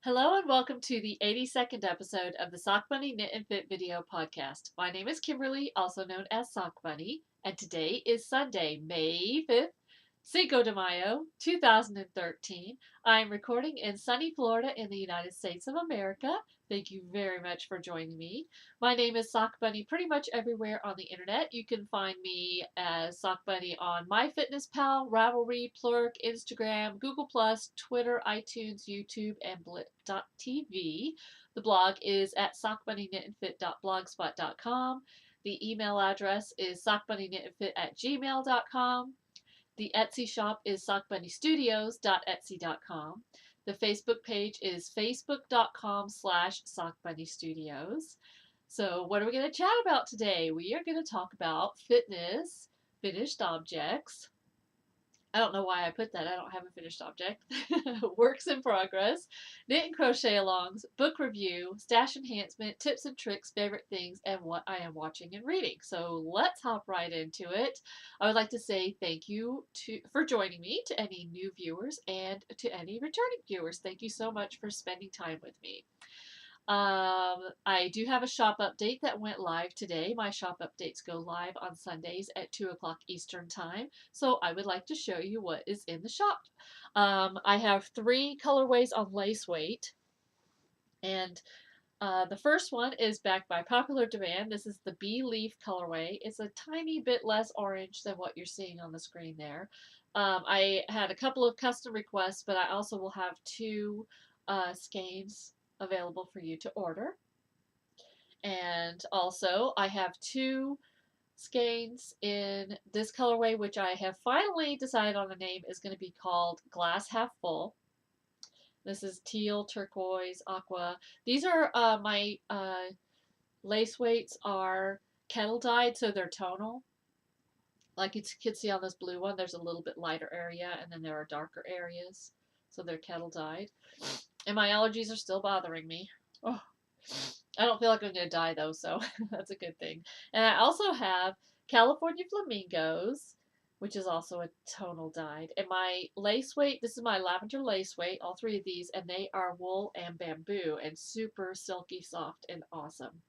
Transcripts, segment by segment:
Hello and welcome to the 82nd episode of the Sock Bunny Knit and Fit video podcast. My name is Kimberly, also known as Sock Bunny, and today is Sunday, May 5th, Cinco de Mayo, 2013. I'm recording in sunny Florida in the United States of America. Thank you very much for joining me. My name is Sock Bunny pretty much everywhere on the internet. You can find me as Sock Bunny on MyFitnessPal, Ravelry, Plurk, Instagram, Google+, Twitter, iTunes, YouTube, and Blip.tv. The blog is at sockbunnyknitandfit.blogspot.com. The email address is sockbunnyknitandfit@gmail.com. The Etsy shop is sockbunnystudios.etsy.com. The Facebook page is facebook.com/sockbunnystudios. So what are we going to chat about today? We are going to talk about fitness, finished objects. I don't know why I put that. I don't have a finished object. Works in progress, knit and crochet alongs, book review, stash enhancement, tips and tricks, favorite things, and what I am watching and reading. So let's hop right into it. I would like to say thank you for joining me, to any new viewers and to any returning viewers. Thank you so much for spending time with me. I do have a shop update that went live today. My shop updates go live on Sundays at 2 o'clock Eastern Time. So I would like to show you what is in the shop. I have 3 colorways on lace weight. And the first one is backed by popular demand. This is the Bee Leaf colorway. It's a tiny bit less orange than what you're seeing on the screen there. I had a couple of custom requests, but I also will have 2 skeins available for you to order. And also, I have 2 skeins in this colorway, which I have finally decided on the name is going to be called Glass Half Full. This is teal, turquoise, aqua. These are my lace weights are kettle dyed, so they're tonal. Like you can see on this blue one, there's a little bit lighter area, and then there are darker areas. So they're kettle dyed. And my allergies are still bothering me. Oh, I don't feel like I'm going to die though, so that's a good thing. And I also have California Flamingos, which is also a tonal dyed. And my lace weight, this is my lavender lace weight, all 3 of these, and they are wool and bamboo and super silky soft and awesome.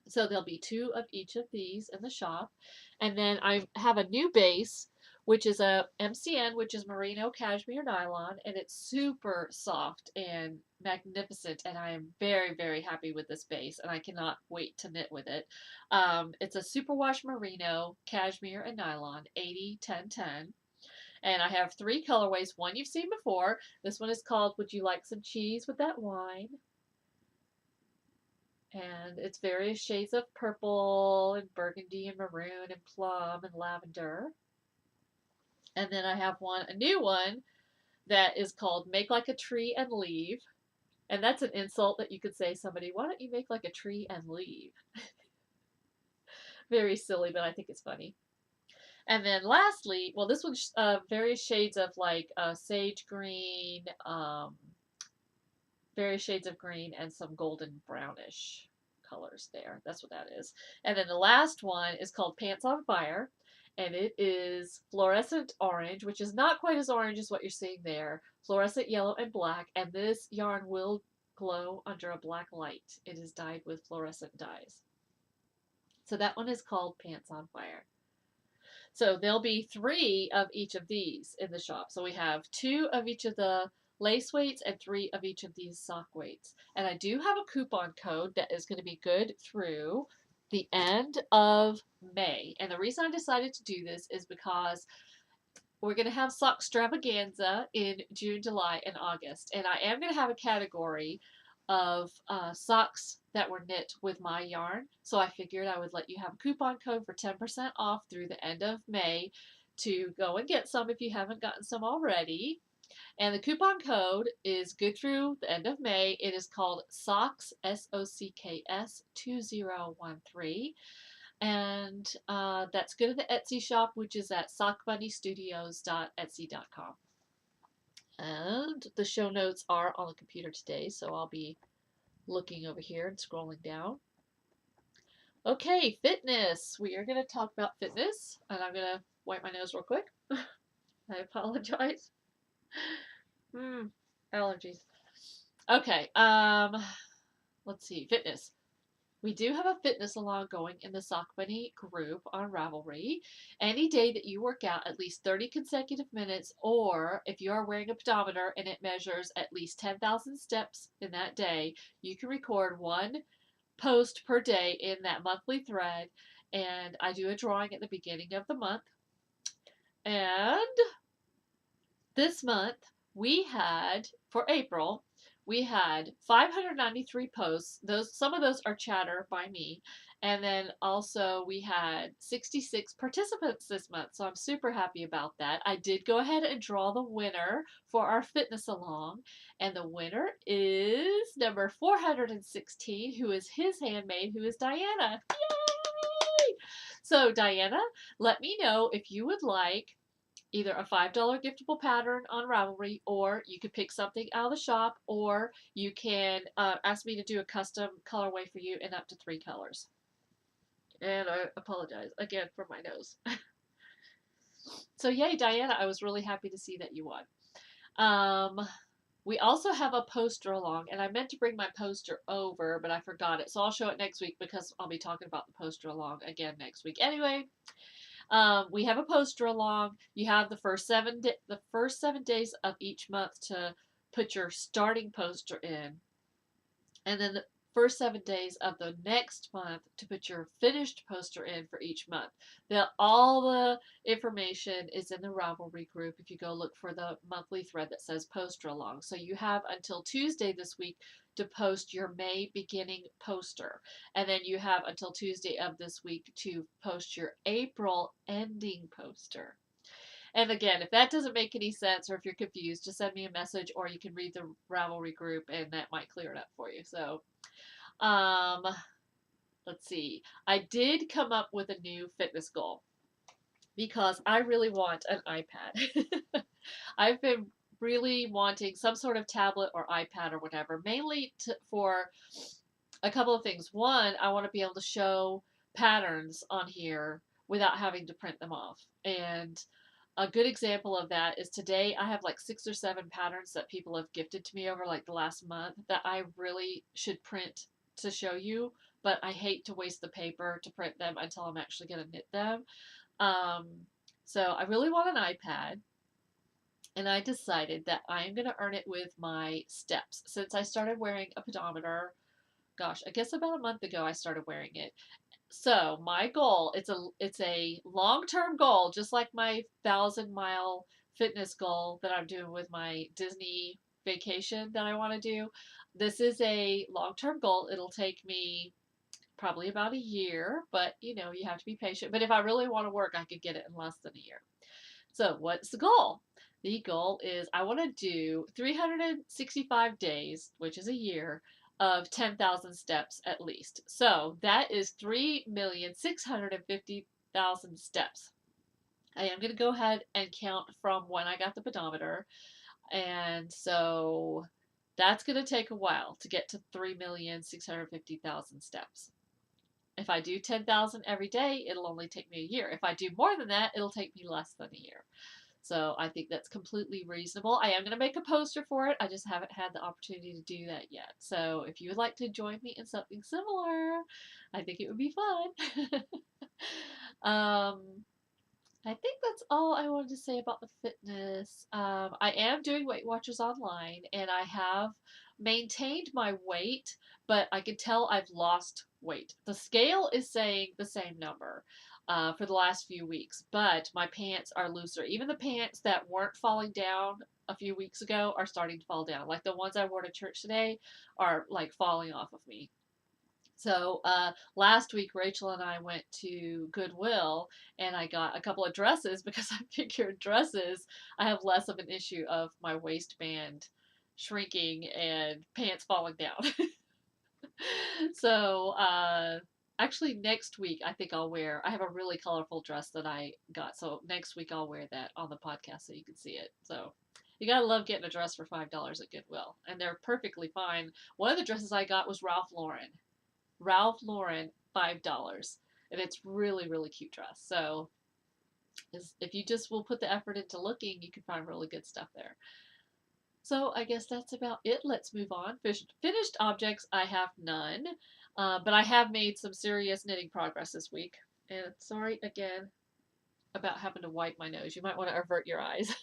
So there'll be 2 of each of these in the shop. And then I have a new base, which is a MCN, which is merino cashmere nylon, and it's super soft and magnificent. And I am very, very happy with this base, and I cannot wait to knit with it. It's a superwash merino, cashmere, and nylon, 80-10-10. And I have 3 colorways. One you've seen before. This one is called Would You Like Some Cheese with That Wine? And it's various shades of purple and burgundy and maroon and plum and lavender. And then I have a new one that is called Make Like a Tree and Leave. And that's an insult that you could say somebody, why don't you make like a tree and leave? Very silly, but I think it's funny. And then lastly, well, this one's various shades of like sage green, various shades of green, and some golden brownish colors there. That's what that is. And then the last one is called Pants on Fire, and it is fluorescent orange, which is not quite as orange as what you're seeing there. Fluorescent yellow and black, and this yarn will glow under a black light. It is dyed with fluorescent dyes. So that one is called Pants on Fire. So there'll be 3 of each of these in the shop. So we have 2 of each of the lace weights and 3 of each of these sock weights. And I do have a coupon code that is going to be good through the end of May. And the reason I decided to do this is because we're going to have sock extravaganza in June, July, and August. And I am going to have a category of socks that were knit with my yarn. So I figured I would let you have a coupon code for 10% off through the end of May to go and get some if you haven't gotten some already. And the coupon code is good through the end of May. It is called SOCKS, SOCKS 2013. And that's good at the Etsy shop, which is at sockbunnystudios.etsy.com. And the show notes are on the computer today, so I'll be looking over here and scrolling down. Okay, fitness. We are going to talk about fitness, and I'm going to wipe my nose real quick. I apologize. Allergies. Okay. Let's see. Fitness. We do have a fitness along going in the Sock Bunny group on Ravelry. Any day that you work out at least 30 consecutive minutes, or if you are wearing a pedometer and it measures at least 10,000 steps in that day, you can record one post per day in that monthly thread. And I do a drawing at the beginning of the month. And this month we had, for April, we had 593 posts. Those, some of those are chatter by me. And then also we had 66 participants this month. So I'm super happy about that. I did go ahead and draw the winner for our fitness along. And the winner is number 416, who is his handmaid, who is Diana. Yay! So Diana, let me know if you would like either a $5 giftable pattern on Ravelry, or you could pick something out of the shop, or you can ask me to do a custom colorway for you in up to 3 colors. And I apologize again for my nose. So yay, Diana, I was really happy to see that you won. We also have a poster along, and I meant to bring my poster over, but I forgot it. So I'll show it next week because I'll be talking about the poster along again next week. Anyway, we have a poster along. You have the first 7 days of each month to put your starting poster in, and then the first 7 days of the next month to put your finished poster in for each month. All the information is in the Ravelry group if you go look for the monthly thread that says poster along. So you have until Tuesday this week to post your May beginning poster. And then you have until Tuesday of this week to post your April ending poster. And again, if that doesn't make any sense or if you're confused, just send me a message, or you can read the Ravelry group and that might clear it up for you. So um, let's see. I did come up with a new fitness goal because I really want an iPad. I've been really wanting some sort of tablet or iPad or whatever, mainly for a couple of things. One, I want to be able to show patterns on here without having to print them off. And a good example of that is today I have like 6 or 7 patterns that people have gifted to me over like the last month that I really should print to show you, but I hate to waste the paper to print them until I'm actually going to knit them. Um, so I really want an iPad, and I decided that I'm going to earn it with my steps. Since I started wearing a pedometer, gosh, I guess about a month ago I started wearing it. So my goal, it's a long-term goal, just like my 1,000-mile fitness goal that I'm doing with my Disney vacation that I want to do. This is a long-term goal. It'll take me probably about a year, but you have to be patient. But if I really want to work, I could get it in less than a year. So what's the goal? The goal is I want to do 365 days, which is a year, of 10,000 steps at least. So that is 3,650,000 steps. I am going to go ahead and count from when I got the pedometer. And so that's going to take a while to get to 3,650,000 steps. If I do 10,000 every day, it'll only take me a year. If I do more than that, it'll take me less than a year. So I think that's completely reasonable. I am going to make a poster for it. I just haven't had the opportunity to do that yet. So if you would like to join me in something similar, I think it would be fun. um, I think that's all I wanted to say about the fitness. I am doing Weight Watchers online, and I have maintained my weight, but I can tell I've lost weight. The scale is saying the same number for the last few weeks, but my pants are looser. Even the pants that weren't falling down a few weeks ago are starting to fall down. Like the ones I wore to church today are like falling off of me. So last week, Rachel and I went to Goodwill, and I got a couple of dresses because I figured dresses, I have less of an issue of my waistband shrinking and pants falling down. So actually, next week, I think I have a really colorful dress that I got. So next week, I'll wear that on the podcast so you can see it. So you gotta love getting a dress for $5 at Goodwill, and they're perfectly fine. One of the dresses I got was Ralph Lauren, $5. And it's really, really cute dress. So if you just will put the effort into looking, you can find really good stuff there. So I guess that's about it. Let's move on. Finished objects, I have none, but I have made some serious knitting progress this week. And sorry again about having to wipe my nose. You might want to avert your eyes.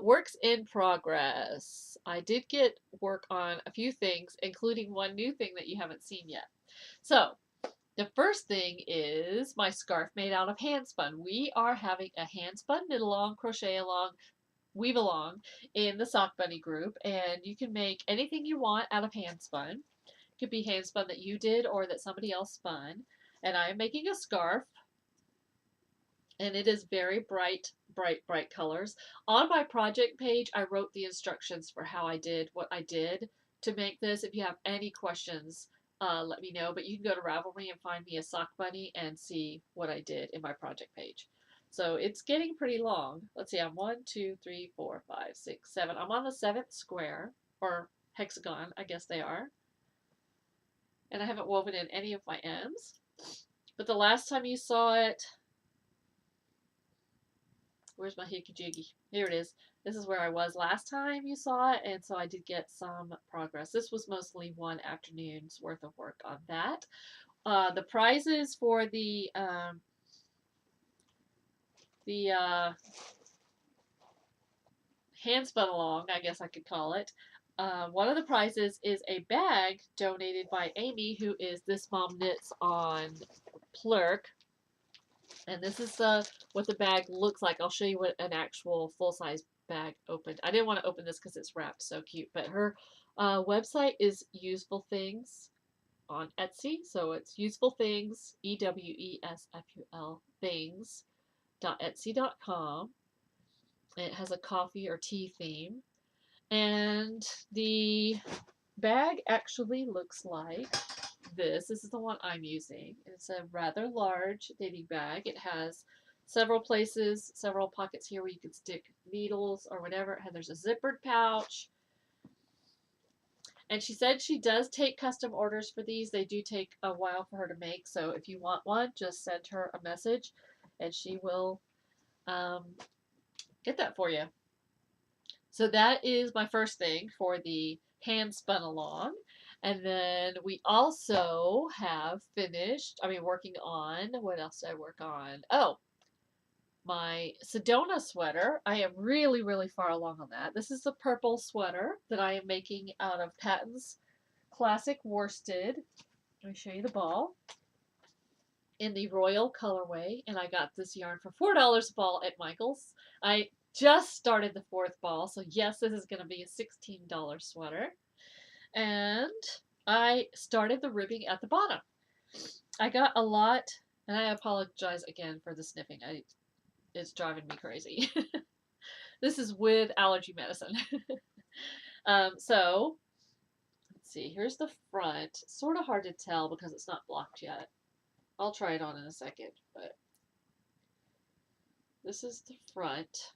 Works in progress. I did get work on a few things, including one new thing that you haven't seen yet. So, the first thing is my scarf made out of hand spun. We are having a hand spun knit along, crochet along, weave along in the Sock Bunny group, and you can make anything you want out of hand spun. It could be hand spun that you did or that somebody else spun. And I am making a scarf, and it is very bright, bright, bright colors. On my project page, I wrote the instructions for how I did what I did to make this. If you have any questions, let me know. But you can go to Ravelry and find me a sock bunny and see what I did in my project page. So it's getting pretty long. Let's see, I'm 1, 2, 3, 4, 5, 6, 7. I'm on the 7th square, or hexagon, I guess they are. And I haven't woven in any of my ends. But the last time you saw it, where's my hickey jiggy? Here it is. This is where I was last time you saw it, and so I did get some progress. This was mostly one afternoon's worth of work on that. The prizes for the hand spun along, I guess I could call it. One of the prizes is a bag donated by Amy, who is This Mom Knits on Plurk. And this is what the bag looks like. I'll show you what an actual full-size bag opened. I didn't want to open this because it's wrapped so cute, but her website is Useful Things on Etsy. So it's Useful Things, EWESFUL things.etsy.com. It has a coffee or tea theme. And the bag actually looks like this. This is the one I'm using. It's a rather large knitting bag. It has several places, several pockets here where you can stick needles or whatever. And there's a zippered pouch. And she said she does take custom orders for these. They do take a while for her to make. So if you want one, just send her a message and she will get that for you. So that is my first thing for the hand spun along. And then we also have working on, what else did I work on? Oh, my Sedona sweater. I am really, really far along on that. This is the purple sweater that I am making out of Patton's Classic Worsted. Let me show you the ball. In the Royal colorway, and I got this yarn for $4 a ball at Michael's. I just started the 4th ball, so yes, this is going to be a $16 sweater. And I started the ribbing at the bottom. I got a lot, and I apologize again for the sniffing. It's driving me crazy. This is with allergy medicine. So, let's see. Here's the front. Sort of hard to tell because it's not blocked yet. I'll try it on in a second, but this is the front.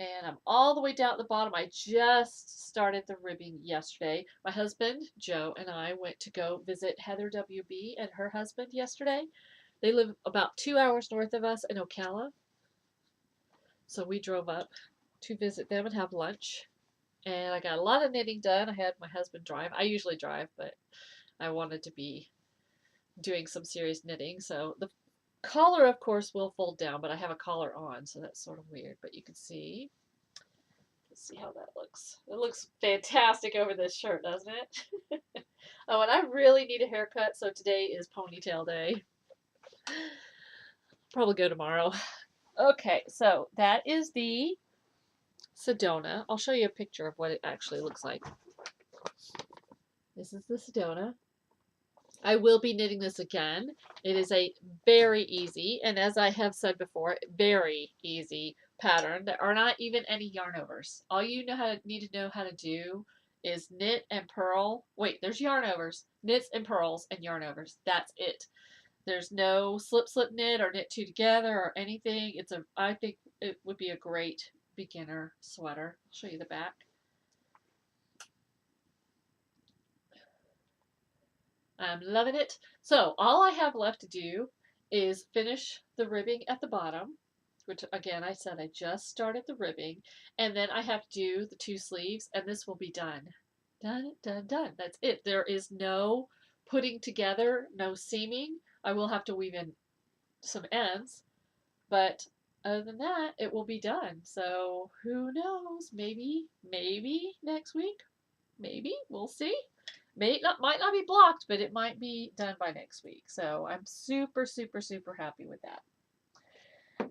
And I'm all the way down at the bottom. I just started the ribbing yesterday. My husband, Joe, and I went to go visit Heather WB and her husband yesterday. They live about 2 hours north of us in Ocala. So we drove up to visit them and have lunch. And I got a lot of knitting done. I had my husband drive. I usually drive, but I wanted to be doing some serious knitting. So the collar, of course, will fold down, but I have a collar on, so that's sort of weird. But you can see. Let's see how that looks. It looks fantastic over this shirt, doesn't it? Oh, and I really need a haircut, so today is ponytail day. Probably go tomorrow. Okay, so that is the Sedona. I'll show you a picture of what it actually looks like. This is the Sedona. I will be knitting this again. It is a very easy, and as I have said before, very easy pattern. There are not even any yarn overs. All you need to know how to do is knit and purl. Wait, there's yarn overs, knits and purls and yarn overs. That's it. There's no slip knit or knit two together or anything. I think it would be a great beginner sweater. I'll show you the back. I'm loving it. So all I have left to do is finish the ribbing at the bottom. which again, I said I just started the ribbing, and then I have to do the 2 sleeves, and this will be done. Done, done, done. That's it. There is no putting together, no seaming. I will have to weave in some ends, but other than that, it will be done. So who knows? Maybe next week. Maybe we'll see. Might not be blocked, but it might be done by next week. So I'm super, super, super happy with that.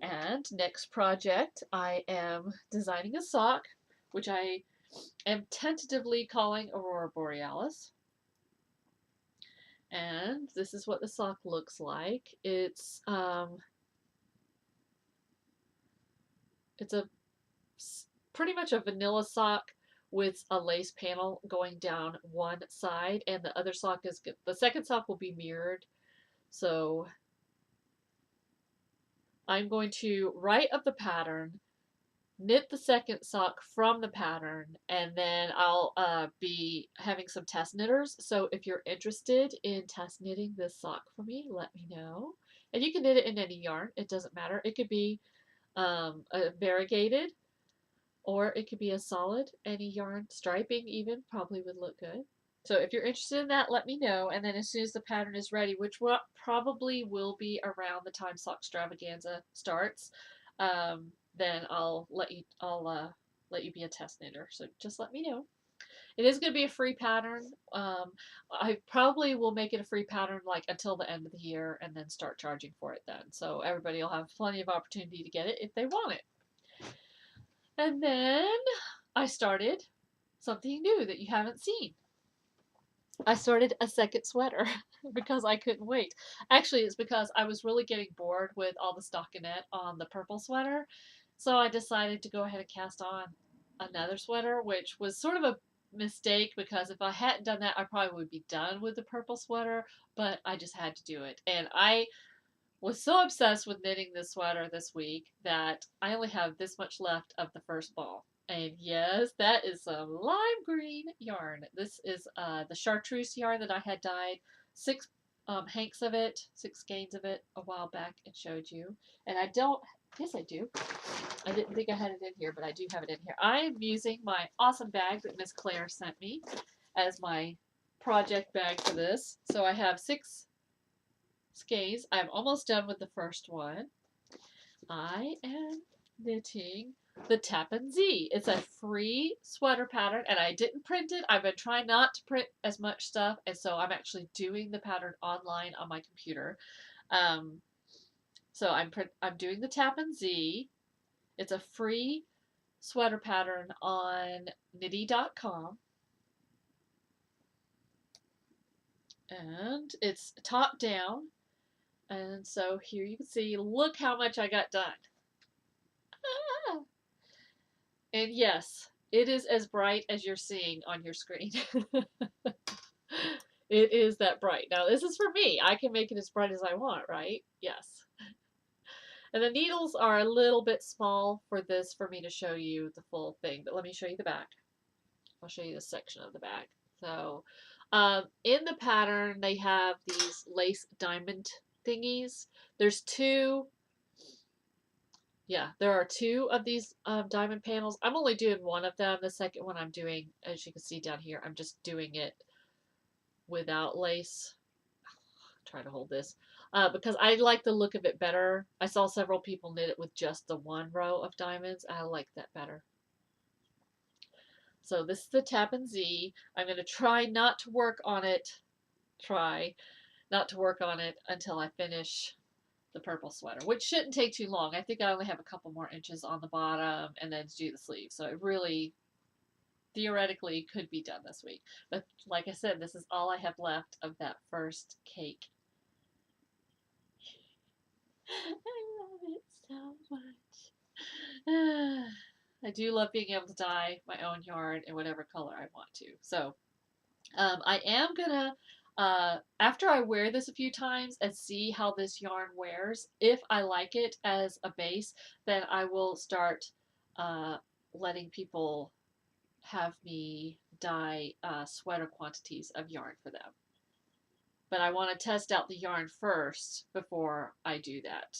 And next project, I am designing a sock, which I am tentatively calling Aurora Borealis. And this is what the sock looks like. It's a pretty much a vanilla sock with a lace panel going down one side, and the other sock is good. The second sock will be mirrored. So I'm going to write up the pattern, knit the second sock from the pattern, and then I'll be having some test knitters. So if you're interested in test knitting this sock for me, let me know. And you can knit it in any yarn. It doesn't matter. It could be a variegated, or it could be a solid. Any yarn, striping even, probably would look good. So if you're interested in that, let me know. And then as soon as the pattern is ready, which probably will be around the time Sock Extravaganza starts, then I'll let you be a test knitter. So just let me know. It is going to be a free pattern. I probably will make it a free pattern like until the end of the year, and then start charging for it then. So everybody will have plenty of opportunity to get it if they want it. And then I started something new that you haven't seen. I started a second sweater because I couldn't wait. Actually, it's because I was really getting bored with all the stockinette on the purple sweater. So I decided to go ahead and cast on another sweater, which was sort of a mistake because if I hadn't done that, I probably would be done with the purple sweater, but I just had to do it. And I was so obsessed with knitting this sweater this week that I only have this much left of the first ball. And yes, that is some lime green yarn. This is the chartreuse yarn that I had dyed 6 hanks of it, 6 skeins of it a while back and showed you. And I don't, yes I do. I didn't think I had it in here, but I do have it in here. I am using my awesome bag that Miss Claire sent me as my project bag for this. So I have 6 skeins. I'm almost done with the first one. I am knitting the Tappan Zee. It's a free sweater pattern, and I didn't print it. I've been trying not to print as much stuff, and so I'm actually doing the pattern online on my computer. So I'm doing the Tappan Zee. It's a free sweater pattern on knitty.com. And it's top down. And so here you can see, look how much I got done. Ah! And yes, it is as bright as you're seeing on your screen. It is that bright. Now this is for me. I can make it as bright as I want, right? Yes. And the needles are a little bit small for this for me to show you the full thing, but let me show you the back. I'll show you this section of the back. So in the pattern, they have these lace diamond thingies. There's 2. Yeah, there are 2 of these diamond panels. I'm only doing one of them. The second one I'm doing, as you can see down here, I'm just doing it without lace. Try to hold this because I like the look of it better. I saw several people knit it with just the 1 row of diamonds. I like that better. So this is the Tappan Zee. I'm going to try not to work on it. Try not to work on it until I finish the purple sweater, which shouldn't take too long. I think I only have a couple more inches on the bottom and then do the sleeve. So it really theoretically could be done this week. But like I said, this is all I have left of that first cake. I love it so much. I do love being able to dye my own yarn in whatever color I want to. So I am gonna, after I wear this a few times and see how this yarn wears, if I like it as a base, then I will start letting people have me dye sweater quantities of yarn for them. but I want to test out the yarn first before I do that,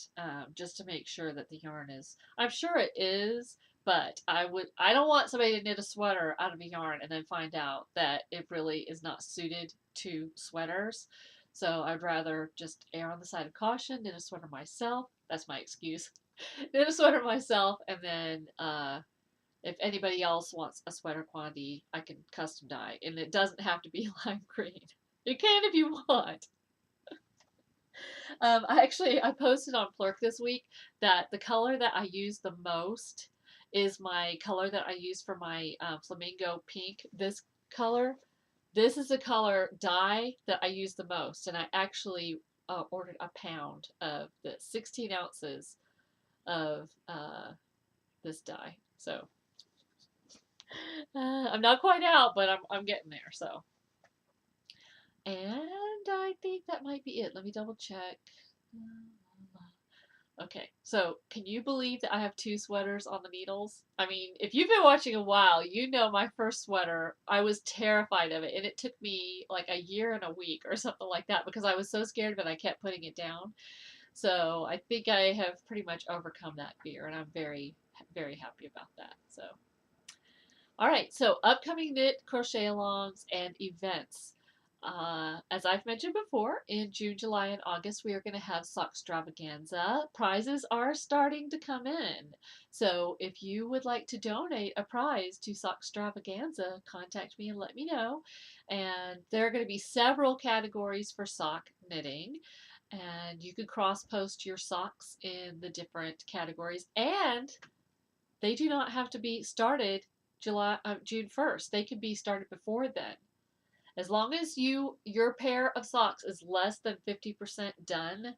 just to make sure that the yarn is, I'm sure it is, but I don't want somebody to knit a sweater out of a yarn and then find out that it really is not suited to sweaters. So I'd rather just err on the side of caution, knit a sweater myself. That's my excuse. Knit a sweater myself, and then if anybody else wants a sweater quantity, I can custom dye, and it doesn't have to be lime green. You can if you want. I posted on Plurk this week that the color that I use the most is my color that I use for my flamingo pink. This color, this is the color dye that I use the most, and I actually ordered a pound of the 16 ounces of this dye. So I'm not quite out, but I'm getting there. So. And I think that might be it. Let me double check. Okay, so can you believe that I have 2 sweaters on the needles? I mean, if you've been watching a while, you know my first sweater, I was terrified of it. And it took me like a year and a week or something like that because I was so scared of it, I kept putting it down. So I think I have pretty much overcome that fear, and I'm very, very happy about that. So, all right, so upcoming knit, crochet alongs, and events. As I've mentioned before, in June, July, and August, we are going to have sock extravaganza. Prizes are starting to come in. So if you would like to donate a prize to sock extravaganza, contact me and let me know. And there are going to be several categories for sock knitting. And you can cross post your socks in the different categories. And they do not have to be started June 1st. They can be started before then. As long as your pair of socks is less than 50% done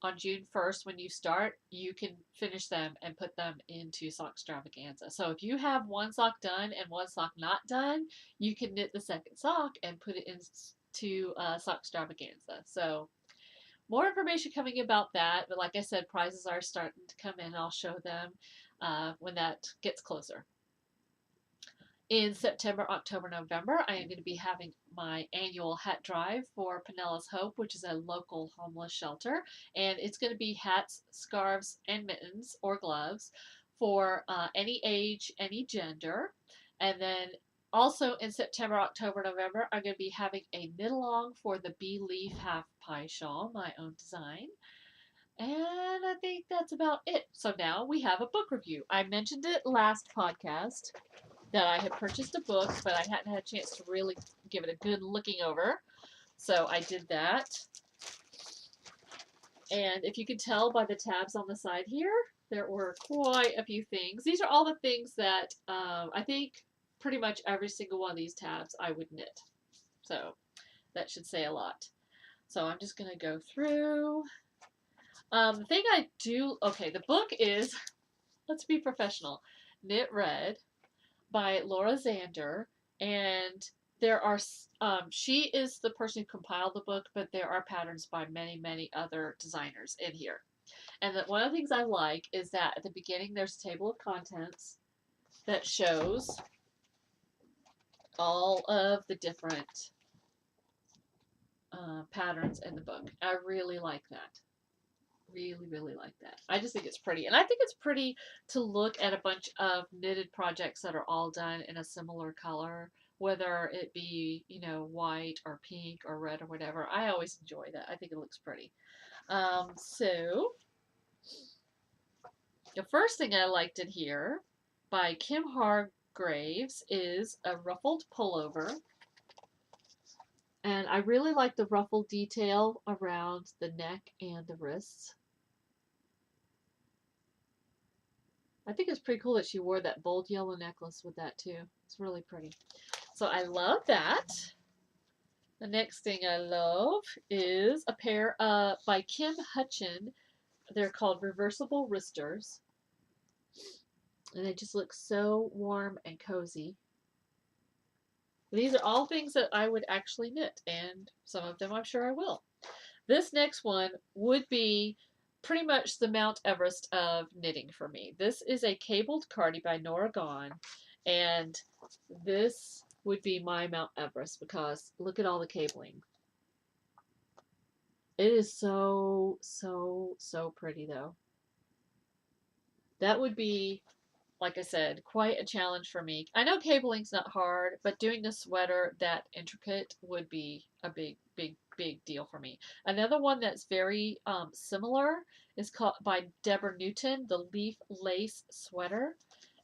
on June 1st when you start, you can finish them and put them into sock extravaganza. So if you have one sock done and one sock not done, you can knit the second sock and put it into sock extravaganza. So more information coming about that, but like I said, prizes are starting to come in. I'll show them when that gets closer. In September, October, November, I am going to be having my annual hat drive for Penella's Hope, which is a local homeless shelter. And it's going to be hats, scarves, and mittens or gloves for any age, any gender. And then also in September, October, November, I'm going to be having a knit along for the Bee Leaf Half Pie Shawl, my own design. And I think that's about it. So now we have a book review. I mentioned it last podcast that I had purchased a book, but I hadn't had a chance to really give it a good looking over. So I did that. And if you can tell by the tabs on the side here, there were quite a few things. These are all the things that I think pretty much every single one of these tabs I would knit. So that should say a lot. So I'm just going to go through. The thing I do, okay, the book is, let's be professional, Knit Red by Laura Zander, and there are she is the person who compiled the book, but there are patterns by many other designers in here. And that one of the things I like is that at the beginning there's a table of contents that shows all of the different patterns in the book. I really like that. Really like that. I just think it's pretty. And I think it's pretty to look at a bunch of knitted projects that are all done in a similar color, whether it be, you know, white or pink or red or whatever. I always enjoy that. I think it looks pretty. So the first thing I liked in here by Kim Hargraves is a ruffled pullover. And I really like the ruffled detail around the neck and the wrists. I think it's pretty cool that she wore that bold yellow necklace with that too. It's really pretty. So I love that. The next thing I love is a pair by Kim Hutchin. They're called reversible wristers. And they just look so warm and cozy. These are all things that I would actually knit, and some of them I'm sure I will. This next one would be pretty much the Mount Everest of knitting for me. This is a cabled cardie by Nora Gone, and this would be my Mount Everest because look at all the cabling. It is so, so, so pretty though. That would be, like I said, quite a challenge for me. I know cabling's not hard, but doing a sweater that intricate would be a big, big, big deal for me. Another one that's very similar is called by Deborah Newton, the Leaf Lace Sweater.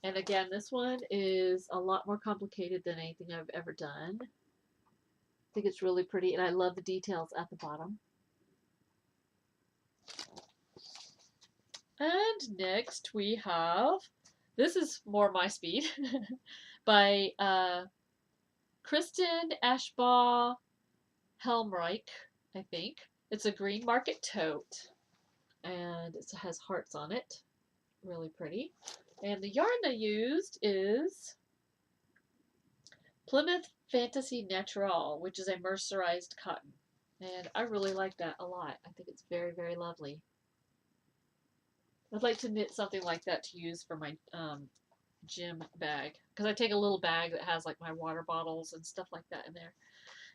And again, this one is a lot more complicated than anything I've ever done. I think it's really pretty, and I love the details at the bottom. And next we have, this is more my speed, by Kristen Ashbaugh Helmreich, I think. It's a green market tote, and it has hearts on it. Really pretty. And the yarn I used is Plymouth Fantasy Natural, which is a mercerized cotton. And I really like that a lot. I think it's very, very lovely. I'd like to knit something like that to use for my gym bag, because I take a little bag that has like my water bottles and stuff like that in there.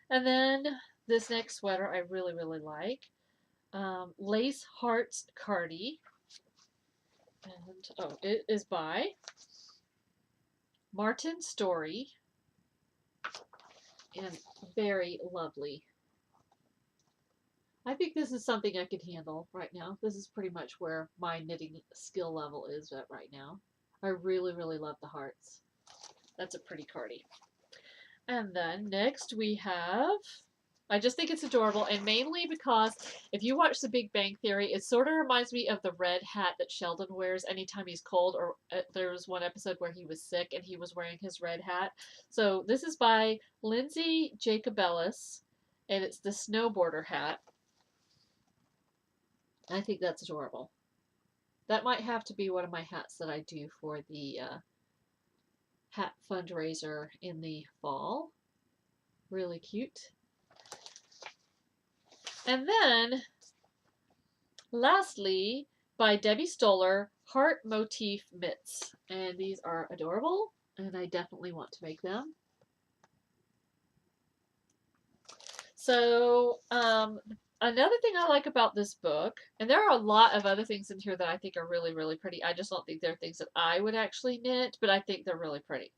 And then this next sweater I really, really like. Lace Hearts Cardi. And oh, it is by Martin Story. And very lovely. I think this is something I could handle right now. This is pretty much where my knitting skill level is at right now. I really, really love the hearts. That's a pretty cardi. And then next we have, I just think it's adorable, and mainly because if you watch The Big Bang Theory, it sort of reminds me of the red hat that Sheldon wears anytime he's cold, or there was one episode where he was sick and he was wearing his red hat. So this is by Lindsay Jacobellis, and it's the snowboarder hat. I think that's adorable. That might have to be one of my hats that I do for the hat fundraiser in the fall. Really cute. And then, lastly, by Debbie Stoller, Heart Motif Mitts. And these are adorable, and I definitely want to make them. So, another thing I like about this book, and there are a lot of other things in here that I think are really, really pretty. I just don't think they're things that I would actually knit, but I think they're really pretty.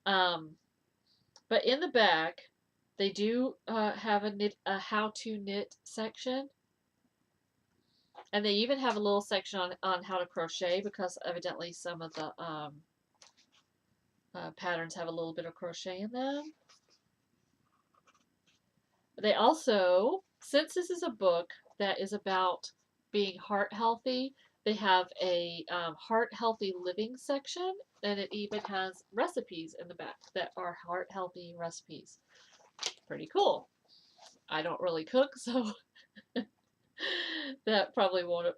But in the back, they do have a how-to knit section. And they even have a little section on how to crochet, because evidently some of the patterns have a little bit of crochet in them. They also, since this is a book that is about being heart healthy, they have a heart healthy living section, and it even has recipes in the back that are heart healthy recipes. Pretty cool. I don't really cook, so that probably won't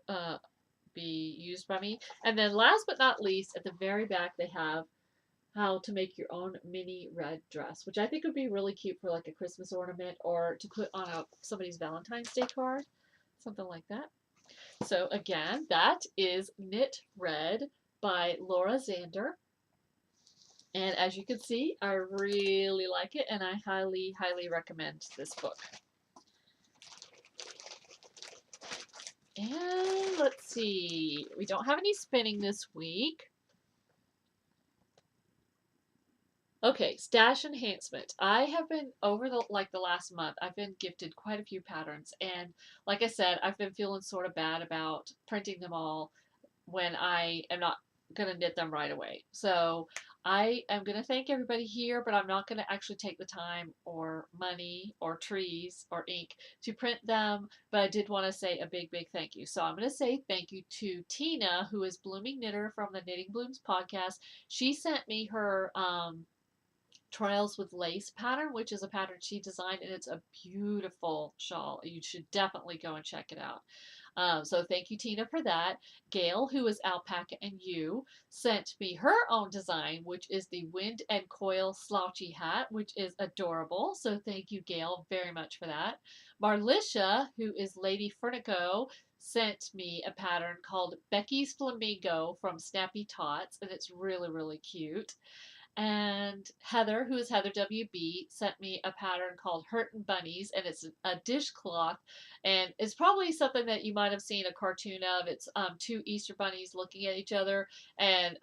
be used by me. And then last but not least, at the very back, they have how to make your own mini red dress, which I think would be really cute for like a Christmas ornament or to put on somebody's Valentine's Day card, something like that. So again, that is Knit Red by Laura Zander. And as you can see, I really like it, and I highly, highly recommend this book. And let's see, we don't have any spinning this week. Okay, stash enhancement. I have been over the last month, I've been gifted quite a few patterns, and like I said, I've been feeling sort of bad about printing them all when I am not going to knit them right away. So I am going to thank everybody here, but I'm not going to actually take the time or money or trees or ink to print them. But I did want to say a big, big thank you. So I'm going to say thank you to Tina, who is Blooming Knitter from the Knitting Blooms podcast. She sent me her Trials with Lace pattern, which is a pattern she designed, and it's a beautiful shawl. You should definitely go and check it out. So thank you, Tina, for that. Gail, who is Alpaca and You, sent me her own design, which is the Wind and Coil Slouchy Hat, which is adorable. So thank you, Gail, very much for that. Marlicia, who is Lady Fernico, sent me a pattern called Becky's Flamingo from Snappy Tots, and it's really, really cute. And Heather, who is Heather WB, sent me a pattern called Hurtin' Bunnies, and it's a dishcloth, and it's probably something that you might have seen a cartoon of. It's two Easter bunnies looking at each other, and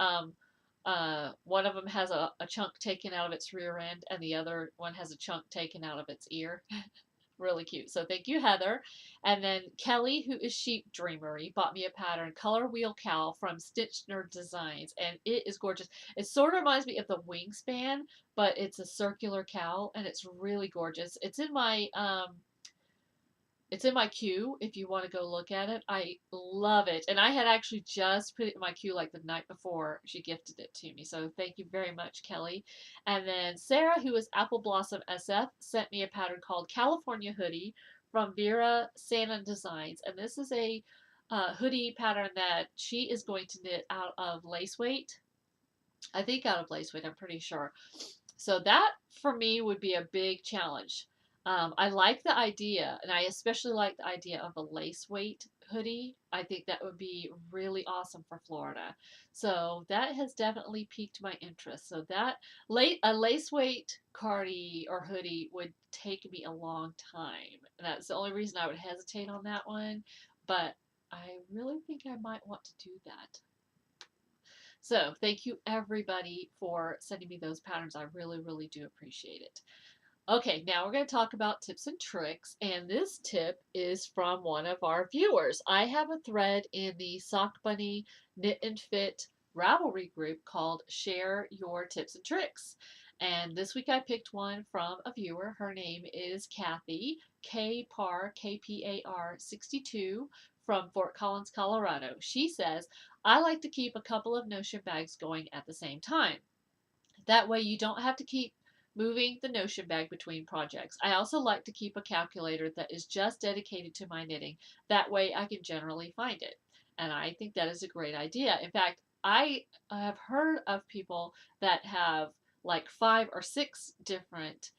one of them has a chunk taken out of its rear end, and the other one has a chunk taken out of its ear. Really cute. So thank you, Heather. And then Kelly, who is Sheep Dreamery, bought me a pattern, Color Wheel Cowl from Stitchner Designs, and it is gorgeous. It sort of reminds me of the Wingspan, but it's a circular cowl, and it's really gorgeous. It's in my queue if you want to go look at it. I love it. And I had actually just put it in my queue like the night before she gifted it to me. So thank you very much, Kelly. And then Sarah, who is Apple Blossom SF, sent me a pattern called California Hoodie from Vera Santa Designs. And this is a hoodie pattern that she is going to knit out of lace weight. I think out of lace weight, I'm pretty sure. So that for me would be a big challenge. I like the idea, and I especially like the idea of a lace weight hoodie. I think that would be really awesome for Florida. So that has definitely piqued my interest. So that a lace weight cardi or hoodie would take me a long time. And that's the only reason I would hesitate on that one. But I really think I might want to do that. So thank you everybody for sending me those patterns. I really, really do appreciate it. Okay, now we're going to talk about tips and tricks, and this tip is from one of our viewers. I have a thread in the Sock Bunny Knit and Fit Ravelry group called Share Your Tips and Tricks. And this week I picked one from a viewer. Her name is Kathy, KPAR 62 from Fort Collins, Colorado. She says, I like to keep a couple of Notion bags going at the same time. That way you don't have to keep moving the Notion bag between projects. I also like to keep a calculator that is just dedicated to my knitting. That way I can generally find it. And I think that is a great idea. In fact, I have heard of people that have like 5 or 6 different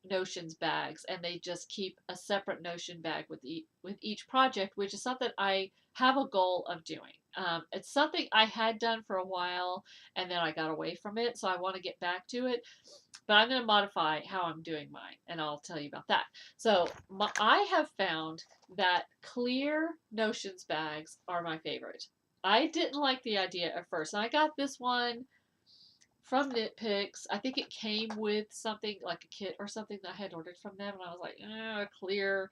Notions bags, and they just keep a separate Notion bag with each project, which is something I have a goal of doing. It's something I had done for a while, and then I got away from it, so I want to get back to it. But I'm going to modify how I'm doing mine, and I'll tell you about that. So I have found that clear Notions bags are my favorite. I didn't like the idea at first, and I got this one from Knit Picks. I think it came with something like a kit or something that I had ordered from them, and I was like, clear,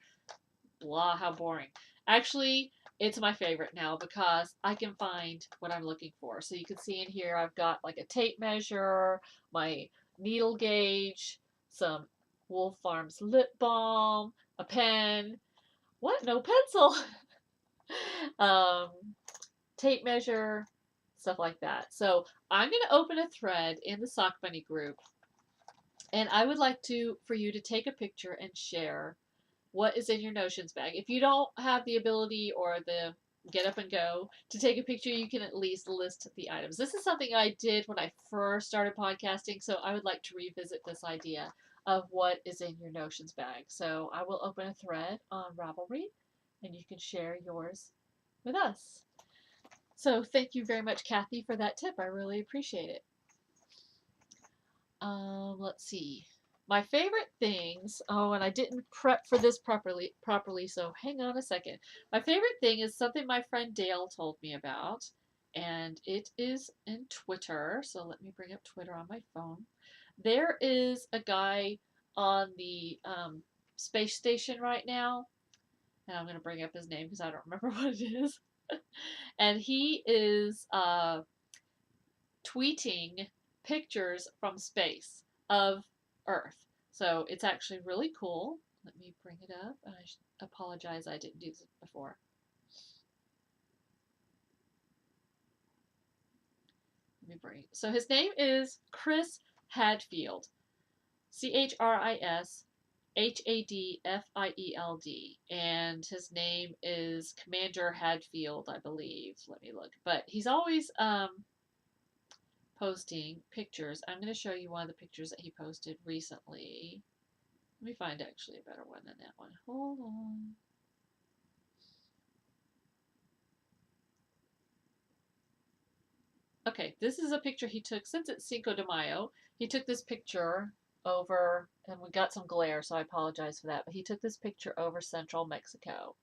blah, how boring. Actually, it's my favorite now because I can find what I'm looking for. So you can see in here I've got like a tape measure, my needle gauge, some Wolf Farms lip balm, a pen. What? No pencil. um, tape measure, stuff like that. So I'm going to open a thread in the Sock Bunny group, and I would like for you to take a picture and share what is in your Notions bag. If you don't have the ability or the get up and go to take a picture, you can at least list the items. This is something I did when I first started podcasting, so I would like to revisit this idea of what is in your Notions bag. So I will open a thread on Ravelry, and you can share yours with us. So thank you very much, Kathy, for that tip. I really appreciate it. Let's see. My favorite things. Oh, and I didn't prep for this properly, so hang on a second. My favorite thing is something my friend Dale told me about, and it is in Twitter. So let me bring up Twitter on my phone. There is a guy on the space station right now, and I'm going to bring up his name because I don't remember what it is. And he is tweeting pictures from space of Earth. So it's actually really cool. Let me bring it up. I apologize, I didn't do this before. Let me bring. So his name is Chris Hadfield. ChrisHadfield. And his name is Commander Hadfield, I believe. Let me look. But he's always posting pictures. I'm going to show you one of the pictures that he posted recently. Let me find actually a better one than that one. Hold on. Okay, this is a picture he took since it's Cinco de Mayo. He took this picture over, and we got some glare, so I apologize for that. But he took this picture over central Mexico.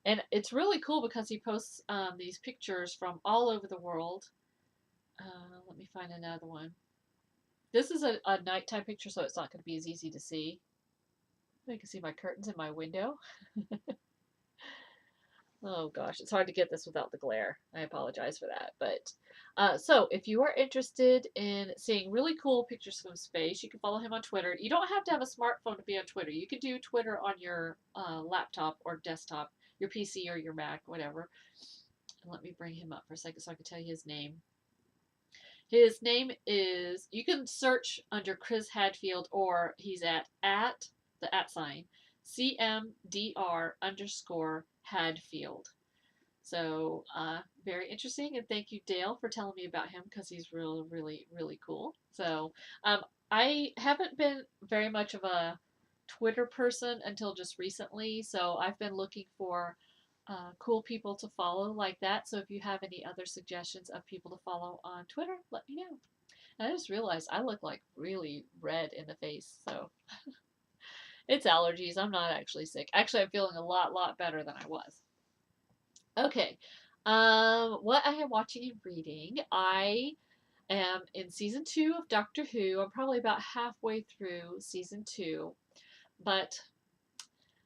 And it's really cool because he posts these pictures from all over the world. Let me find another one. This is a nighttime picture, so it's not going to be as easy to see. You can see my curtains in my window. Oh gosh, it's hard to get this without the glare. I apologize for that. But so if you are interested in seeing really cool pictures from space, you can follow him on Twitter. You don't have to have a smartphone to be on Twitter. You can do Twitter on your laptop or desktop, your PC or your Mac, whatever. And let me bring him up for a second so I can tell you his name. His name is, you can search under Chris Hadfield, or he's at the at sign, CMDR underscore Hadfield. So, very interesting. And thank you, Dale, for telling me about him because he's really, really, really cool. So, I haven't been very much of a Twitter person until just recently. So, I've been looking for cool people to follow like that. So, if you have any other suggestions of people to follow on Twitter, let me know. And I just realized I look like really red in the face. So, it's allergies. I'm not actually sick. Actually, I'm feeling a lot better than I was. Okay. What I am watching and reading, I am in season 2 of Doctor Who. I'm probably about halfway through season 2, but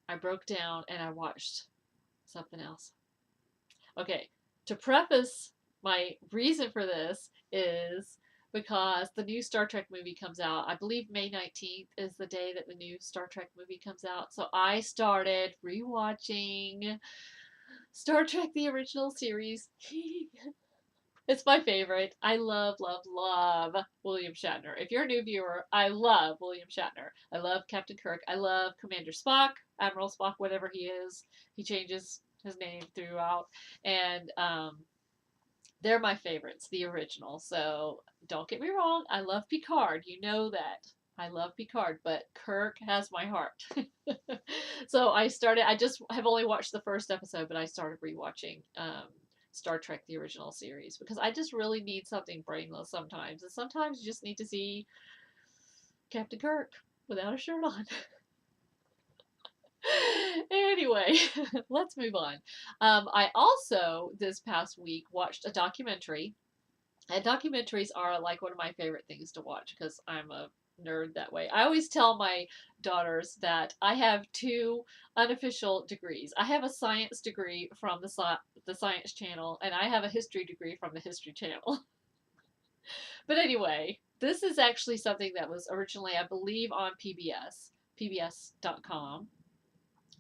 I broke down and I watched something else. Okay, to preface my reason for this is because the new Star Trek movie comes out. I believe May 19th is the day that the new Star Trek movie comes out. So I started rewatching Star Trek the original series. It's my favorite. I love William Shatner. If you're a new viewer, I love William Shatner. I love Captain Kirk. I love Commander Spock, Admiral Spock, whatever he is. He changes his name throughout. And they're my favorites, the original. So don't get me wrong. I love Picard. You know that. I love Picard, but Kirk has my heart. So I just have only watched the first episode, but I started rewatching Star Trek the original series because I just really need something brainless sometimes. And sometimes you just need to see Captain Kirk without a shirt on. Anyway, let's move on. I also, this past week, watched a documentary. And documentaries are like one of my favorite things to watch because I'm a nerd that way. I always tell my daughters that I have two unofficial degrees. I have a science degree from the Science Channel, and I have a history degree from the History Channel. But anyway, this is actually something that was originally, I believe, on PBS, PBS.com.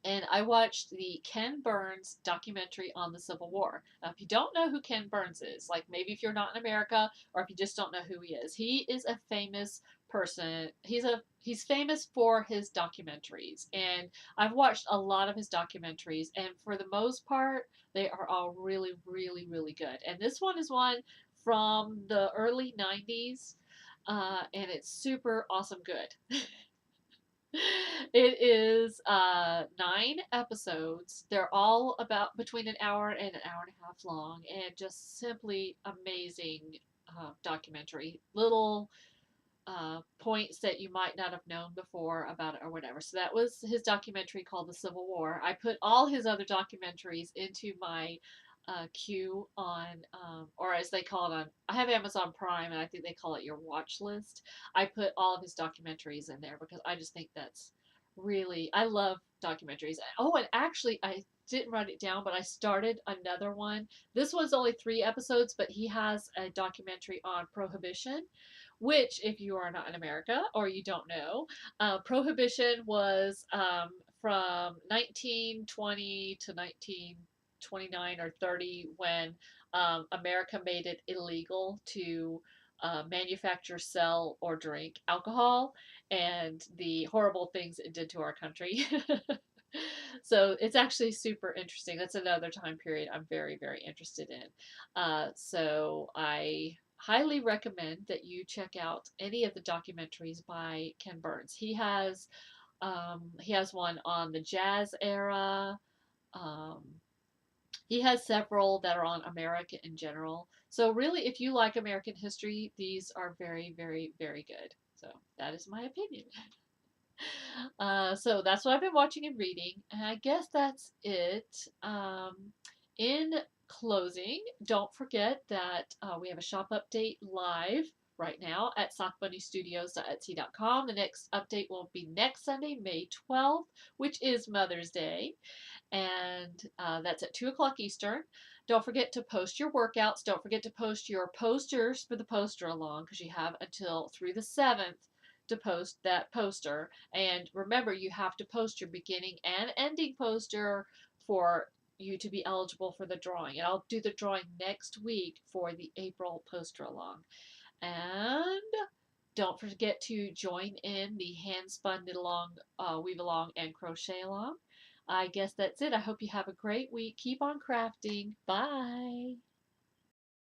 And I watched the Ken Burns documentary on the Civil War. Now, if you don't know who Ken Burns is, like maybe if you're not in America or if you just don't know who he is a famous person. He's famous for his documentaries, and I've watched a lot of his documentaries, and for the most part, they are all really, really, really good. And this one is one from the early '90s, and it's super awesome good. It is 9 episodes. They're all about between an hour and an hour and a half long, and just simply amazing documentary. Little points that you might not have known before about it or whatever. So that was his documentary called The Civil War. I put all his other documentaries into my queue on, or as they call it on, I have Amazon Prime and I think they call it your watch list. I put all of his documentaries in there because I just think that's really, I love documentaries. Oh, and actually, I didn't write it down, but I started another one. This one's only 3 episodes, but he has a documentary on Prohibition, which, if you are not in America or you don't know, Prohibition was from 1920 to 1929 or 30 when America made it illegal to manufacture, sell, or drink alcohol, and the horrible things it did to our country. So it's actually super interesting. That's another time period I'm very, very interested in. So I highly recommend that you check out any of the documentaries by Ken Burns. He has one on the jazz era. Um, He has several that are on America in general. So really, if you like American history, these are very, very, very good. So that is my opinion. So that's what I've been watching and reading, and I guess that's it. In closing, don't forget that we have a shop update live right now at sockbunnystudios.etsy.com. The next update will be next Sunday, May 12th, which is Mother's Day, and that's at 2 o'clock Eastern. Don't forget to post your workouts. Don't forget to post your posters for the poster along because you have until through the 7th to post that poster. And remember, you have to post your beginning and ending poster for you to be eligible for the drawing. And I'll do the drawing next week for the April poster along. And don't forget to join in the hand spun knit along, weave along, and crochet along. I guess that's it. I hope you have a great week. Keep on crafting. Bye.